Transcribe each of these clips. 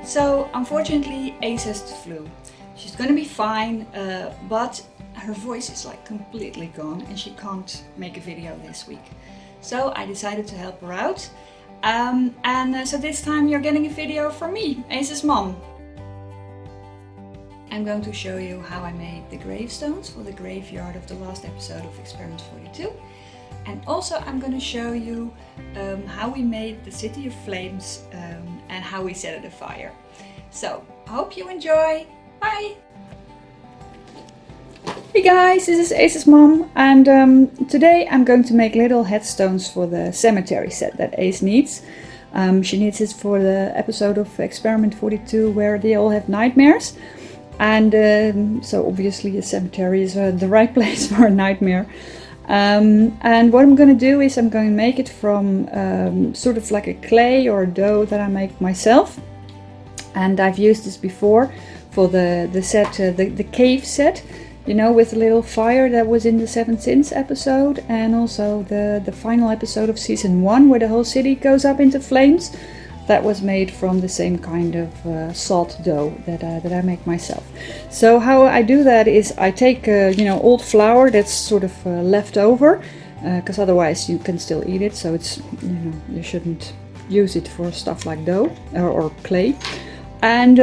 So unfortunately Ace has the flu. She's gonna be fine, but her voice is like completely gone and she can't make a video this week. So I decided to help her out. So this time you're getting a video from me, Ace's mom. I'm going to show you how I made the gravestones for the graveyard of the last episode of Experiment 42. And also I'm going to show you how we made the City of Flames and how we set it afire. So, I hope you enjoy. Bye! Hey guys, this is Ace's mom, and today I'm going to make little headstones for the cemetery set that Ace needs. She needs it for the episode of Experiment 42 where they all have nightmares. And so obviously a cemetery is the right place for a nightmare. And what I'm going to do is I'm going to make it from sort of like a clay or a dough that I make myself. And I've used this before for the set, the cave set, you know, with a little fire that was in the Seven Sins episode, and also the final episode of season 1 where the whole city goes up into flames. That was made from the same kind of salt dough that I make myself. So how I do that is I take you know, old flour that's sort of left over, because otherwise you can still eat it. So it's, you know, you shouldn't use it for stuff like dough or clay. And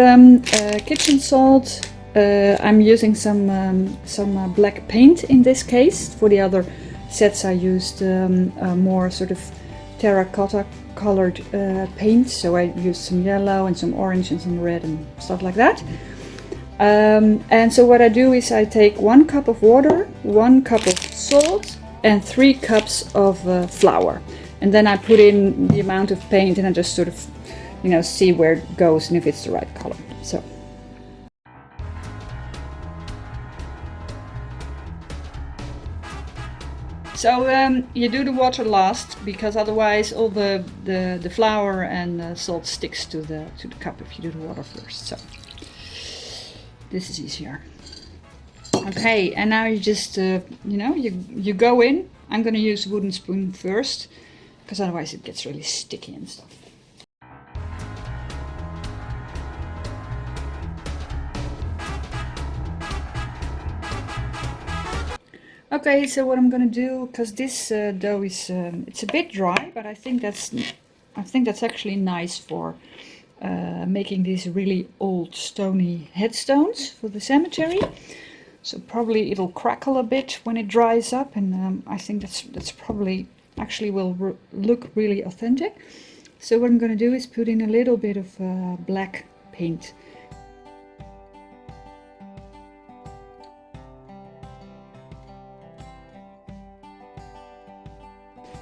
kitchen salt. I'm using some black paint in this case. For the other sets I used more sort of terracotta colored paint, so I used some yellow and some orange and some red and stuff like that. And so what I do is I take 1 cup of water, 1 cup of salt and 3 cups of flour, and then I put in the amount of paint and I just sort of, you know, see where it goes and if it's the right color. So you do the water last, because otherwise all the flour and salt sticks to the cup if you do the water first. So this is easier. Okay, and now you just you know, you go in. I'm going to use a wooden spoon first, because otherwise it gets really sticky and stuff. Okay, so what I'm gonna do, because this dough is it's a bit dry, but I think that's actually nice for making these really old stony headstones for the cemetery. So probably it'll crackle a bit when it dries up, and I think that's probably actually will look really authentic. So what I'm gonna do is put in a little bit of black paint.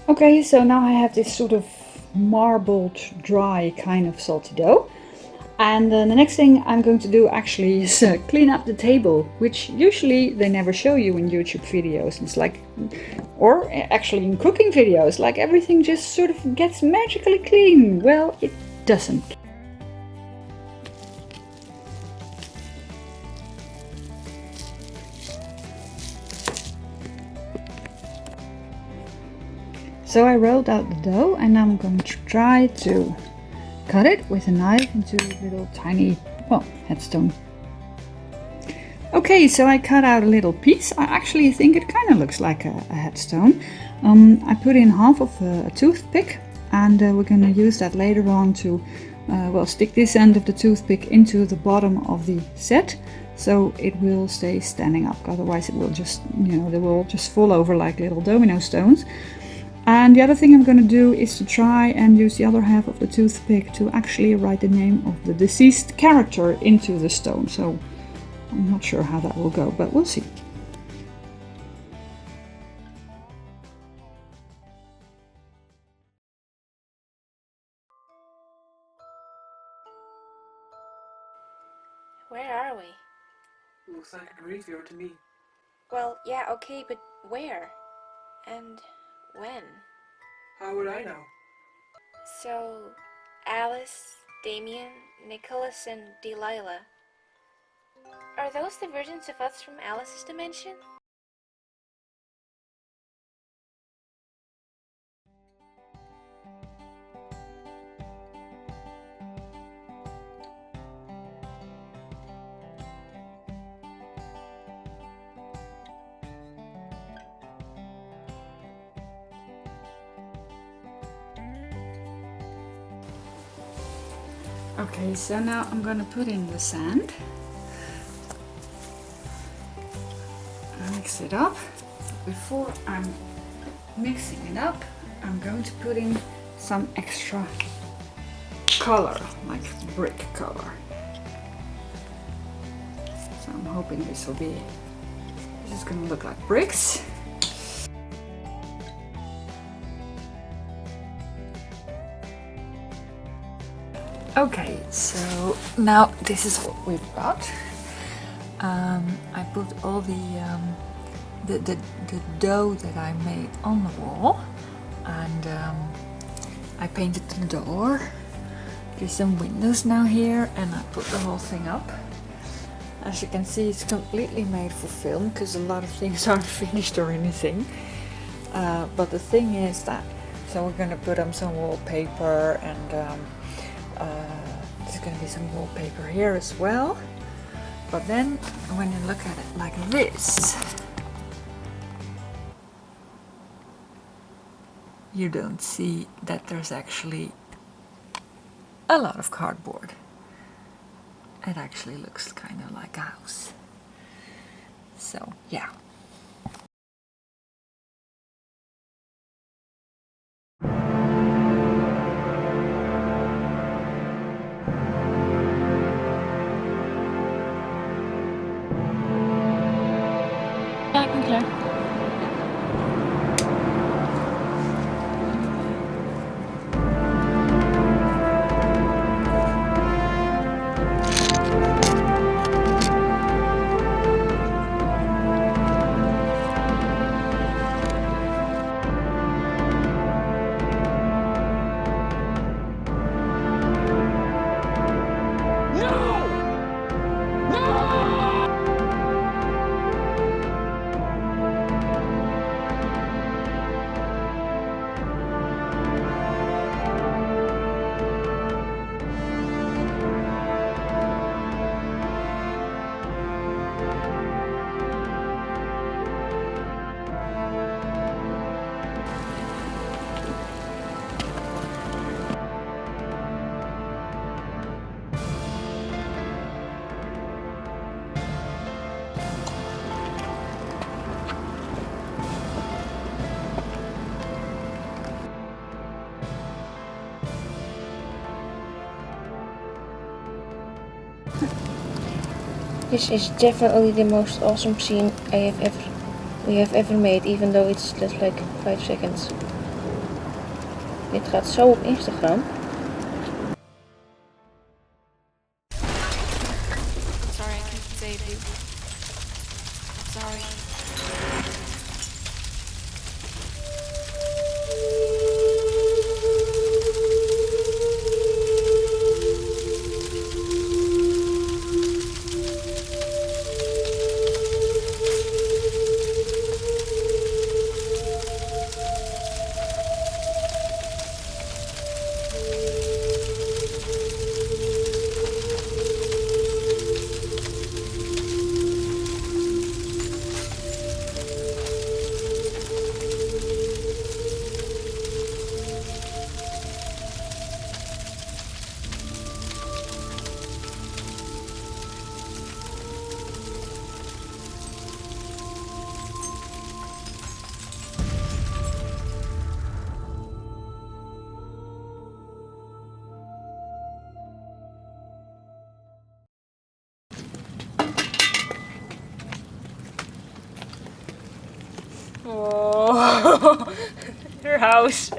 Okay, so now I have this sort of marbled, dry kind of salty dough. And the next thing I'm going to do actually is clean up the table, which usually they never show you in YouTube videos. It's like, or actually in cooking videos, like everything just sort of gets magically clean. Well, it doesn't. So I rolled out the dough, and now I'm going to try to cut it with a knife into little tiny, well, headstone. Okay, so I cut out a little piece. I actually think it kind of looks like a headstone. I put in half of a toothpick, and we're going to use that later on to, well, stick this end of the toothpick into the bottom of the set, so it will stay standing up. Otherwise it will just, you know, they will just fall over like little domino stones. And the other thing I'm going to do is to try and use the other half of the toothpick to actually write the name of the deceased character into the stone. So I'm not sure how that will go, but we'll see. Where are we? Looks like a graveyard to me. Well, yeah, okay, but where? And when? How would I know? So, Alice, Damien, Nicholas, and Delilah. Are those the versions of us from Alice's dimension? Okay, so now I'm gonna put in the sand. Mix it up. Before I'm mixing it up, I'm going to put in some extra color, like brick color. So I'm hoping this is gonna look like bricks. Okay, so now this is what we've got. I put all the dough that I made on the wall, and I painted the door. There's some windows now here, and I put the whole thing up. As you can see, it's completely made for film because a lot of things aren't finished or anything. But the thing is that, so we're gonna put on some wallpaper, and there's gonna be some wallpaper here as well. But then when you look at it like this, you don't see that there's actually a lot of cardboard. It actually looks kind of like a house. So yeah. Ja, ik ben klaar. This is definitely the most awesome scene we have ever made, even though it's just like 5 seconds. Dit gaat zo op Instagram. Sorry, I can't save you. Sorry. Oh, your house.